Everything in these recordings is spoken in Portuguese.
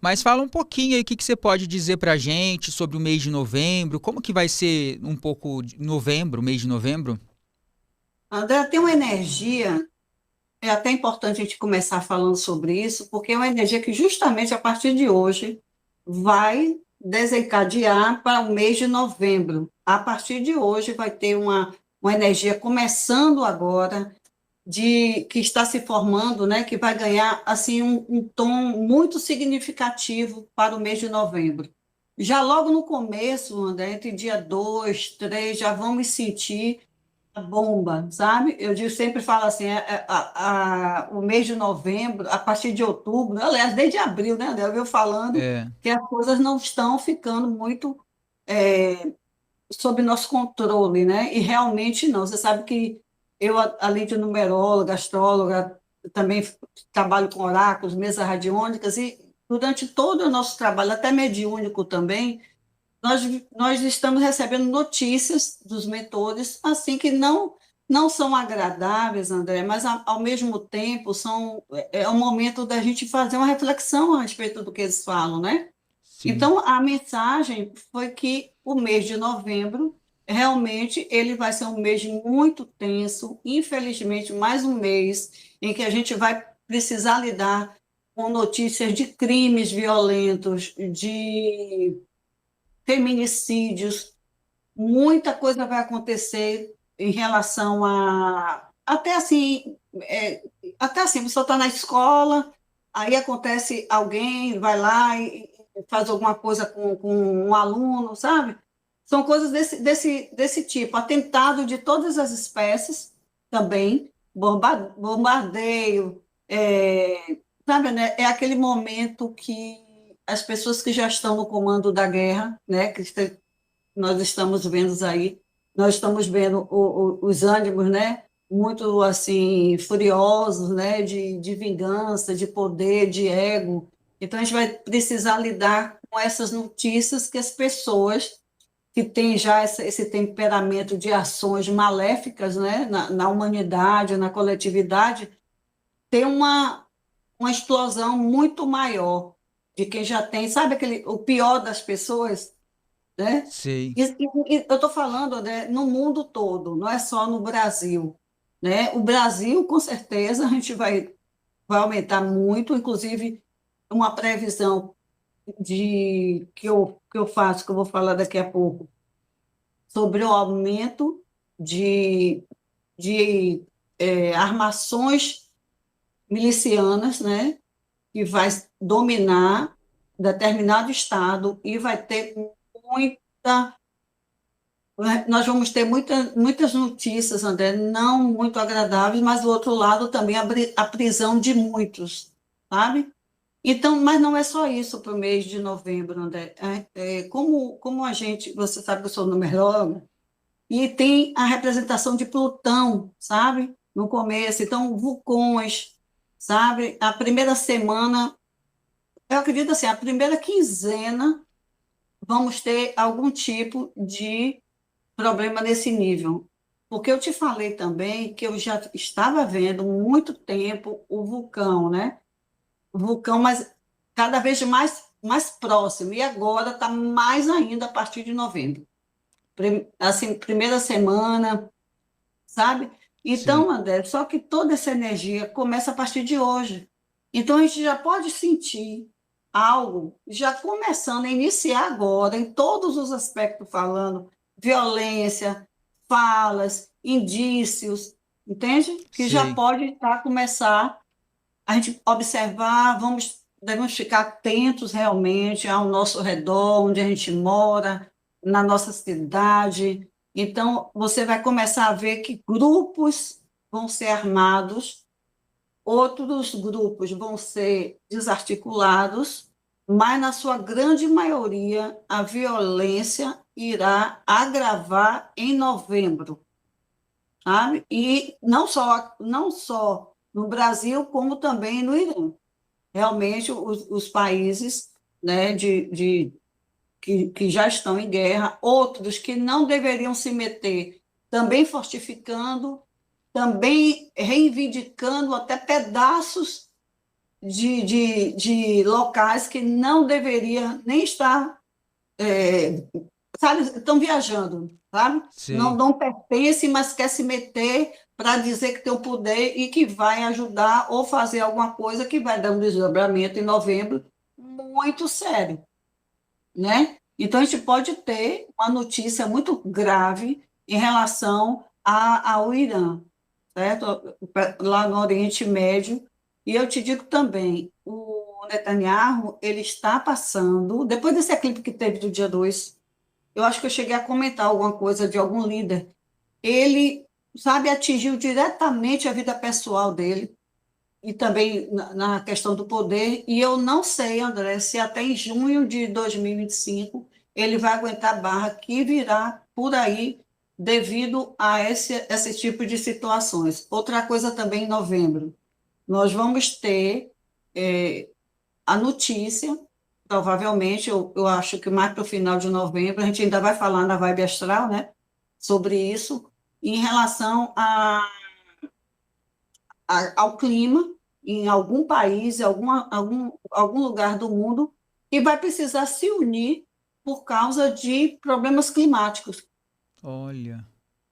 Mas fala um pouquinho aí o que que você pode dizer pra gente sobre o mês de novembro, como que vai ser um pouco de novembro, mês de novembro? André, tem uma energia, é até importante a gente começar falando sobre isso, porque é uma energia que justamente a partir de hoje vai desencadear para o mês de novembro. A partir de hoje vai ter uma energia começando agora, que está se formando, né, que vai ganhar assim um tom muito significativo para o mês de novembro. Já logo no começo, André, entre dia 2, 3, já vamos sentir a bomba, sabe? Sempre falo assim, o mês de novembro, a partir de outubro, aliás, desde abril, né, André? Eu venho falando É, que as coisas não estão ficando muito sob nosso controle, né? E realmente não. Você sabe que eu, além de numeróloga, astróloga, também trabalho com oráculos, mesas radiônicas, e durante todo o nosso trabalho, até mediúnico também, nós, nós estamos recebendo notícias dos mentores, assim, que não são agradáveis, André, mas ao mesmo tempo é um momento da gente fazer uma reflexão a respeito do que eles falam, né? sim. Então, a mensagem foi que o mês de novembro, realmente, ele vai ser um mês muito tenso, infelizmente, mais um mês em que a gente vai precisar lidar com notícias de crimes violentos, de feminicídios, muita coisa vai acontecer em relação a até assim, você está na escola, aí acontece alguém, vai lá e faz alguma coisa com um aluno, sabe? São coisas desse tipo, atentado de todas as espécies também, bombardeio, sabe, né? É aquele momento que as pessoas que já estão no comando da guerra, né, nós estamos vendo aí, nós estamos vendo os ânimos, né, muito assim furiosos, né, de vingança, de poder, de ego. Então a gente vai precisar lidar com essas notícias que as pessoas que têm já esse temperamento de ações maléficas, né, na humanidade, na coletividade, tem uma explosão muito maior de quem já tem, sabe o pior das pessoas, né? Sei. E eu estou falando, né, no mundo todo, não é só no Brasil, né? O Brasil, com certeza, a gente vai aumentar muito, inclusive uma previsão que eu faço, que eu vou falar daqui a pouco, sobre o aumento de, de armações milicianas, né? Que vai dominar determinado estado e vai ter muita nós vamos ter muitas notícias, André, não muito agradáveis, mas do outro lado também a prisão de muitos, sabe? Então, mas não é só isso para o mês de novembro, André. Como a gente, você sabe que eu sou numeróloga, e tem a representação de Plutão, sabe? No começo, então, vulcões, sabe? A primeira semana, eu acredito assim, a primeira quinzena, vamos ter algum tipo de problema nesse nível. Porque eu te falei também que eu já estava vendo muito tempo o vulcão, né? O vulcão, mas cada vez mais próximo. E agora está mais ainda a partir de novembro. Assim, primeira semana, sabe? Sim. Então, André, só que toda essa energia começa a partir de hoje. Então, a gente já pode sentir algo já começando a iniciar agora, em todos os aspectos, falando violência, falas, indícios, entende? Que já Sei. pode começar a gente observar, devemos ficar atentos realmente ao nosso redor, onde a gente mora, na nossa cidade. Então, você vai começar a ver que grupos vão ser armados, outros grupos vão ser desarticulados, mas, na sua grande maioria, a violência irá agravar em novembro, sabe? E não só no Brasil, como também no Irã. Realmente, os países, né, que já estão em guerra, outros que não deveriam se meter, também fortificando, também reivindicando até pedaços de locais que não deveria nem estar, sabe, estão viajando, sabe? Sei. Não pertence, mas quer se meter para dizer que tem o poder e que vai ajudar ou fazer alguma coisa que vai dar um desdobramento em novembro muito sério, né? Então, a gente pode ter uma notícia muito grave em relação ao Irã, certo? Lá no Oriente Médio. E eu te digo também, o Netanyahu, ele está passando, depois desse eclipse que teve do dia 2, eu acho que eu cheguei a comentar alguma coisa de algum líder, ele, sabe, atingiu diretamente a vida pessoal dele, e também na questão do poder, e eu não sei, André, se até em junho de 2025 ele vai aguentar a barra que virá por aí devido a esse tipo de situações. Outra coisa também em novembro, nós vamos ter a notícia, provavelmente, eu acho que mais para o final de novembro, a gente ainda vai falar na Vibe Astral, né, sobre isso, em relação ao clima em algum país, em algum lugar do mundo, que vai precisar se unir por causa de problemas climáticos. Olha.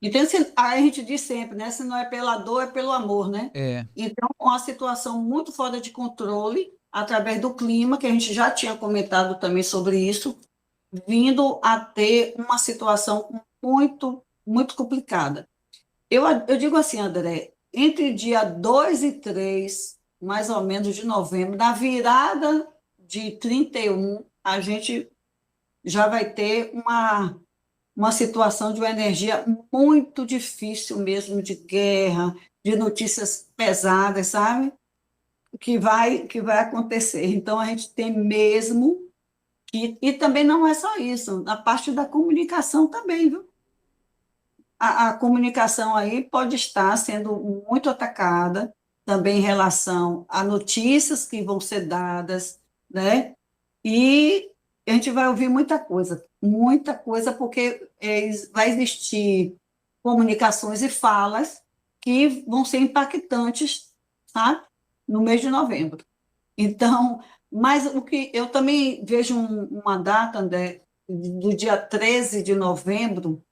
Então, a gente diz sempre, né? Se não é pela dor, é pelo amor, né? É. Então, uma situação muito fora de controle, através do clima, que a gente já tinha comentado também sobre isso, vindo a ter uma situação muito, muito complicada. Eu digo assim, André, entre dia 2 e 3, mais ou menos de novembro, na virada de 31, a gente já vai ter uma situação de uma energia muito difícil mesmo, de guerra, de notícias pesadas, sabe? Que vai acontecer. Então, a gente tem mesmo que. E também não é só isso, na parte da comunicação também, viu? A comunicação aí pode estar sendo muito atacada também em relação a notícias que vão ser dadas, né? E a gente vai ouvir muita coisa, porque vai existir comunicações e falas que vão ser impactantes, sabe? No mês de novembro. Então, mas o que eu também vejo uma data, André, do dia 13 de novembro,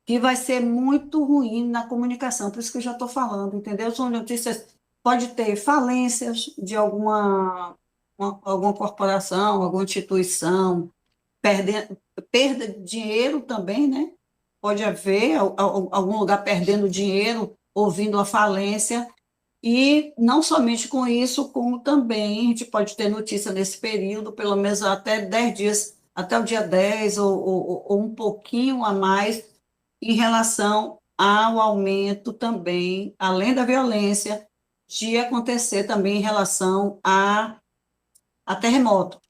que vai ser muito ruim na comunicação, por isso que eu já estou falando, entendeu? São notícias, pode ter falências de alguma corporação, alguma instituição, perda de dinheiro também, né? Pode haver algum lugar perdendo dinheiro, ouvindo a falência, e não somente com isso, como também a gente pode ter notícia nesse período, pelo menos até 10 dias, até o dia 10 ou um pouquinho a mais, em relação ao aumento também, além da violência, de acontecer também em relação a terremoto,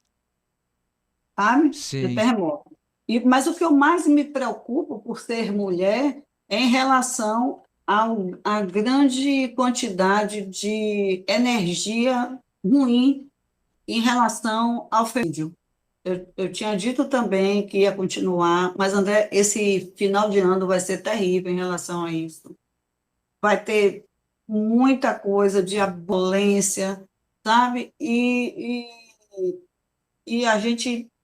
sabe? De Sei. terremoto. Mas o que eu mais me preocupo por ser mulher é em relação à grande quantidade de energia ruim em relação ao feminicídio. Eu tinha dito também que ia continuar, mas, André, esse final de ano vai ser terrível em relação a isso. Vai ter muita coisa de violência, sabe? E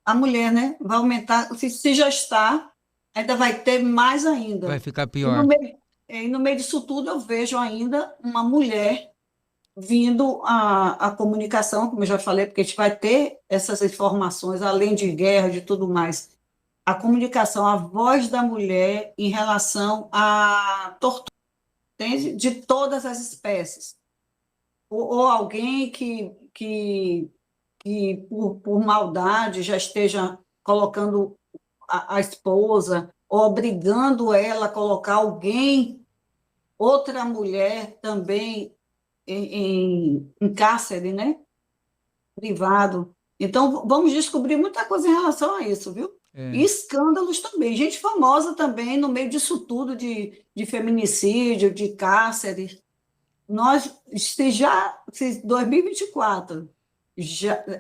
a mulher, né, vai aumentar, se já está, ainda vai ter mais Vai ainda. ficar E no pior. meio, no meio disso tudo, eu vejo ainda uma mulher vindo a comunicação, como eu já falei, porque a gente vai ter essas informações, além de guerra, de tudo mais. A comunicação, a voz da mulher em relação à tortura, entende? De todas as espécies. Ou alguém que por maldade já esteja colocando a esposa, ou obrigando ela a colocar alguém, outra mulher também em cárcere, né? Privado. Então, vamos descobrir muita coisa em relação a isso, viu? E É. escândalos também. Gente famosa também no meio disso tudo de feminicídio, de cárcere. Nós, se 2024,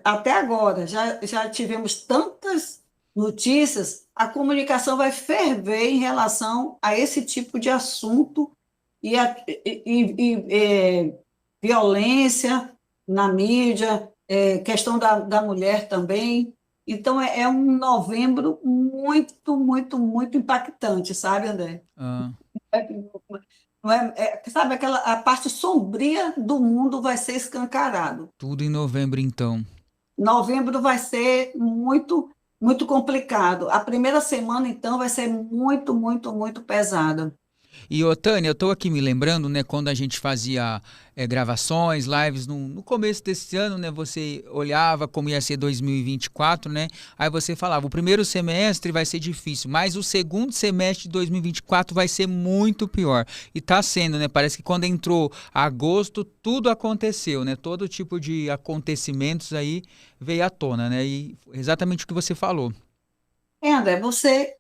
até agora, já tivemos tantas notícias, a comunicação vai ferver em relação a esse tipo de assunto e violência. na mídia, questão da mulher também. Então, é um novembro muito, muito, muito impactante, sabe, André? Ah, É, não sabe, a parte sombria do mundo vai ser escancarado. tudo em novembro, então. Novembro vai ser muito, muito complicado. A primeira semana, então, vai ser muito, muito, muito pesada. E, ô, Tânia, eu tô aqui me lembrando, né, quando a gente fazia gravações, lives no começo desse ano, né, você olhava como ia ser 2024, né, aí você falava, o primeiro semestre vai ser difícil, mas o segundo semestre de 2024 vai ser muito pior. E tá sendo, né, parece que quando entrou agosto, tudo aconteceu, né, todo tipo de acontecimentos aí veio à tona, né, e exatamente o que você falou. André, você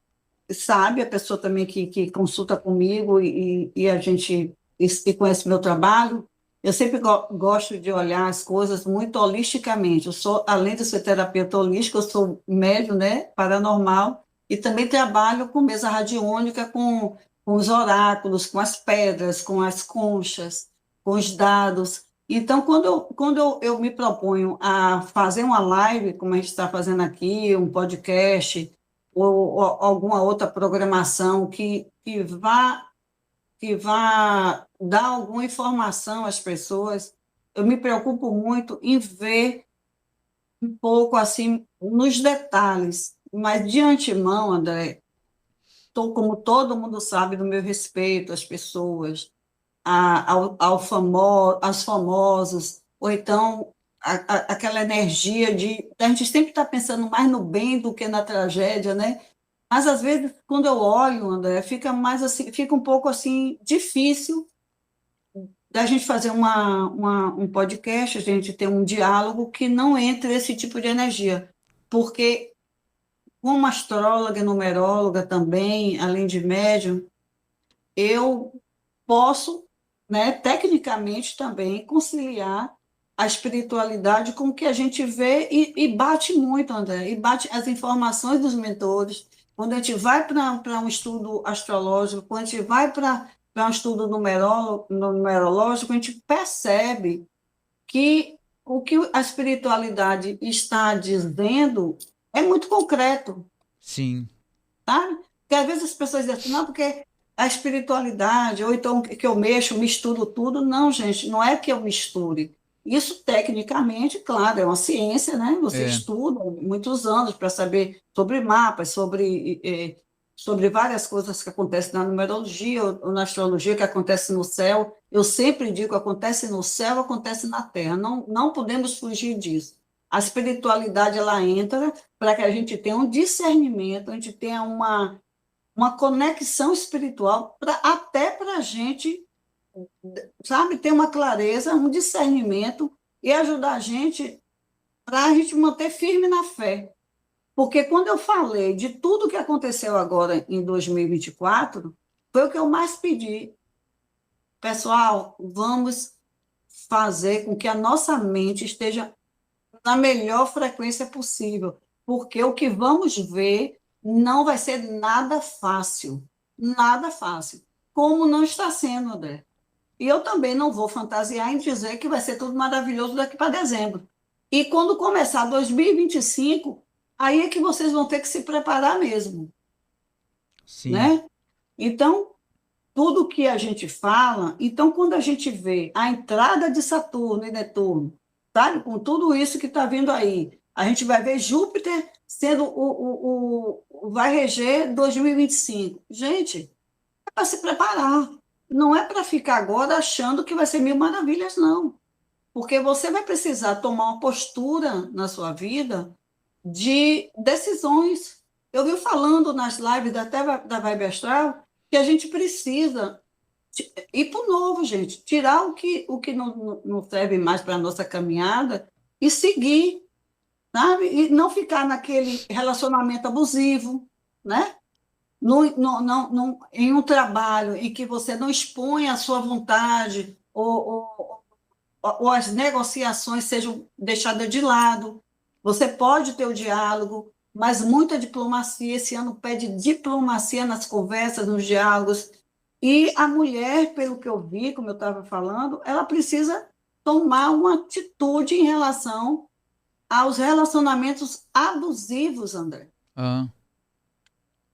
sabe, a pessoa também que consulta comigo e a gente e conhece meu trabalho, eu sempre gosto de olhar as coisas muito holisticamente. Eu sou, além de ser terapeuta holística, eu sou médium, né, paranormal, e também trabalho com mesa radiônica, com os oráculos, com as pedras, com as conchas, com os dados. Então, quando eu me proponho a fazer uma live, como a gente está fazendo aqui, um podcast, ou alguma outra programação que vá dar alguma informação às pessoas, eu me preocupo muito em ver um pouco assim nos detalhes, mas de antemão, André, como todo mundo sabe, do meu respeito às pessoas, aos famosos, ou então aquela energia de a gente sempre está pensando mais no bem do que na tragédia, né? Mas às vezes, quando eu olho, André, fica mais assim, fica um pouco assim difícil da gente fazer um podcast, a gente ter um diálogo que não entre esse tipo de energia. Porque, como astróloga e numeróloga também, além de médium, eu posso, né, tecnicamente também, conciliar a espiritualidade com o que a gente vê e bate muito, André, e bate as informações dos mentores. Quando a gente vai para um estudo astrológico, quando a gente vai para um estudo numerológico, a gente percebe que o que a espiritualidade está dizendo é muito concreto, Sim, sabe? Porque às vezes as pessoas dizem assim, não, porque a espiritualidade, ou então que eu mexo, misturo tudo. Não, gente, não é que eu misture. Isso, tecnicamente, claro, é uma ciência, né? Você é. estuda muitos anos para saber sobre mapas, sobre várias coisas que acontecem na numerologia ou na astrologia, que acontece no céu. Eu sempre digo, acontece no céu, acontece na terra. Não, não podemos fugir disso. A espiritualidade, ela entra para que a gente tenha um discernimento, a gente tenha uma conexão espiritual, até para a gente, sabe, ter uma clareza, um discernimento e ajudar a gente para a gente manter firme na fé. Porque quando eu falei de tudo que aconteceu agora em 2024, foi o que eu mais pedi. Pessoal, vamos fazer com que a nossa mente esteja na melhor frequência possível, porque o que vamos ver não vai ser nada fácil, como não está sendo, André. E eu também não vou fantasiar em dizer que vai ser tudo maravilhoso daqui para dezembro. E quando começar 2025, aí é que vocês vão ter que se preparar mesmo, Sim. né? Então, tudo que a gente fala, então quando a gente vê a entrada de Saturno e Netuno, sabe, com tudo isso que está vindo aí, a gente vai ver Júpiter sendo vai reger 2025. Gente, é para se preparar. Não é para ficar agora achando que vai ser mil maravilhas, não. Porque você vai precisar tomar uma postura na sua vida de decisões. Eu vi falando nas lives da Vibe Astral que a gente precisa ir para o novo, gente. Tirar o que não serve mais para a nossa caminhada e seguir, sabe? E não ficar naquele relacionamento abusivo, né? Em um trabalho em que você não expõe a sua vontade ou as negociações sejam deixadas de lado. Você pode ter o diálogo, mas muita diplomacia. Esse ano pede diplomacia nas conversas, nos diálogos. E a mulher, pelo que eu vi, como eu estava falando, ela precisa. tomar uma atitude em relação aos relacionamentos abusivos, André. Ah,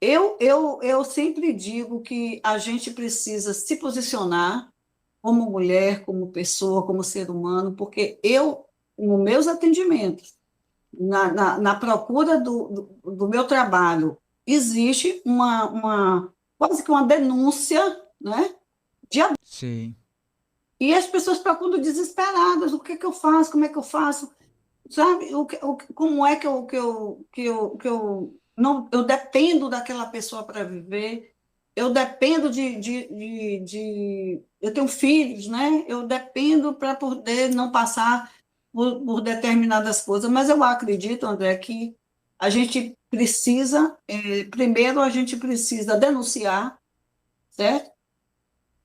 Eu sempre digo que a gente precisa se posicionar como mulher, como pessoa, como ser humano, porque eu, nos meus atendimentos, na procura do meu trabalho, existe quase que uma denúncia, né, de abuso. sei. E as pessoas procuram desesperadas, o que é que eu faço, como é que eu faço, sabe? Como é que eu não, eu dependo daquela pessoa para viver, eu dependo eu tenho filhos, né? Eu dependo para poder não passar por determinadas coisas, mas eu acredito, André, que a gente precisa, primeiro a gente precisa denunciar, certo?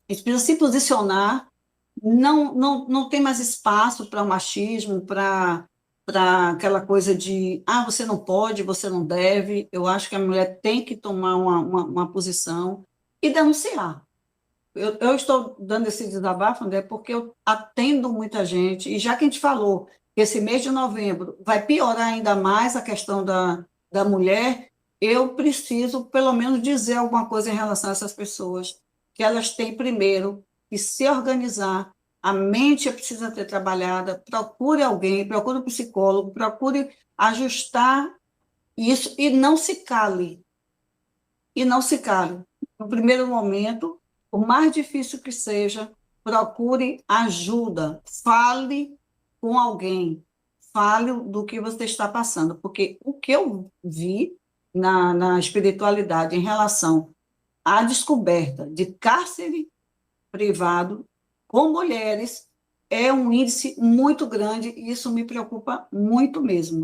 A gente precisa se posicionar, não tem mais espaço para o machismo, para aquela coisa de, você não pode, você não deve. Eu acho que a mulher tem que tomar uma posição e denunciar. Eu estou dando esse desabafo, André, porque eu atendo muita gente, e já que a gente falou que esse mês de novembro vai piorar ainda mais a questão da mulher, eu preciso, pelo menos, dizer alguma coisa em relação a essas pessoas, que elas têm, primeiro, que se organizar, a mente precisa ser trabalhada, procure alguém, procure um psicólogo, procure ajustar isso e não se cale, e não se cale. No primeiro momento, por mais difícil que seja, procure ajuda, fale com alguém, fale do que você está passando, porque o que eu vi na espiritualidade em relação à descoberta de cárcere privado com mulheres é um índice muito grande e isso me preocupa muito mesmo.